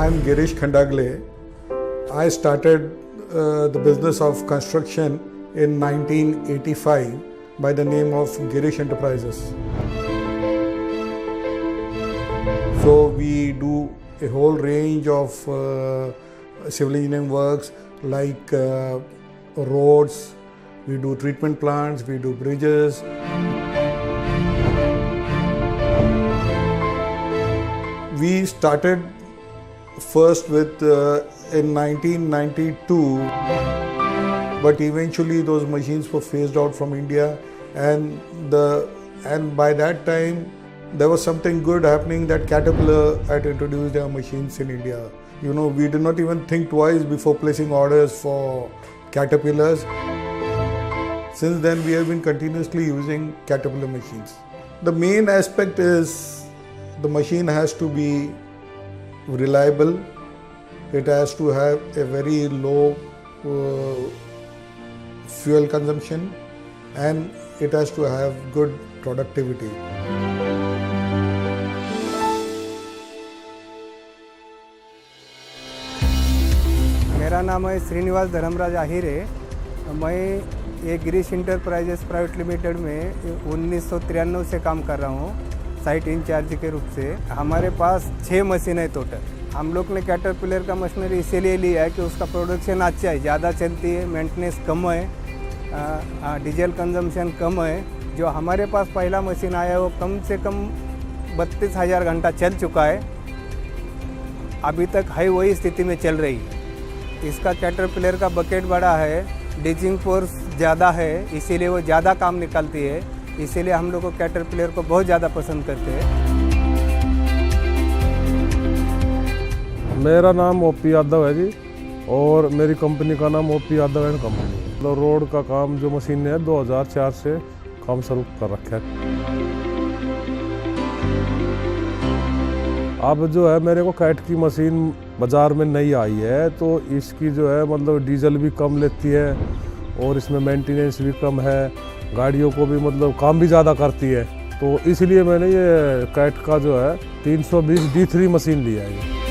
I'm Girish Khandagle. I started the business of construction in 1985 by the name of Girish Enterprises. So we do a whole range of civil engineering works like roads, we do treatment plants, we do bridges. We started first with in 1992, but eventually those machines were phased out from India, and by that time there was something good happening that Caterpillar had introduced their machines in India. You know, we did not even think twice before placing orders for Caterpillars. Since then, we have been continuously using Caterpillar machines. The main aspect is the machine has to be reliable. It has to have a very low fuel consumption, and it has to have good productivity. मेरा नाम है श्रीनिवास धर्मराज आहिरे। मैं ये Girish enterprises private limited में 1993 से काम कर रहा हूँ साइट इंचार्ज के रूप से। हमारे पास 6 मशीन है टोटल। हम लोग ने कैटरपिलर का मशीनरी इसीलिए लिया है कि उसका प्रोडक्शन अच्छा है, ज़्यादा चलती है, मेंटेनेंस कम है, डीजल कंजम्पशन कम है। जो हमारे पास पहला मशीन आया है वो कम से कम 32,000 घंटा चल चुका है, अभी तक है वही स्थिति में चल रही है। इसका कैटरपिलर का बकेट बड़ा है, डिचिंग फोर्स ज़्यादा है, इसीलिए वो ज़्यादा काम निकालती है। इसीलिए हम लोग को कैटरपिलर को बहुत ज़्यादा पसंद करते हैं। मेरा नाम ओपी यादव है जी, और मेरी कंपनी का नाम ओपी यादव एंड कंपनी। तो रोड का काम जो मशीन है 2004 से काम शुरू कर रखा है। अब जो है मेरे को कैट की मशीन बाज़ार में नई आई है, तो इसकी जो है मतलब डीजल भी कम लेती है और इसमें मेंटेनेंस भी कम है, गाड़ियों को भी मतलब काम भी ज़्यादा करती है। तो इसलिए मैंने ये कैट का जो है 320 D3 मशीन लिया है।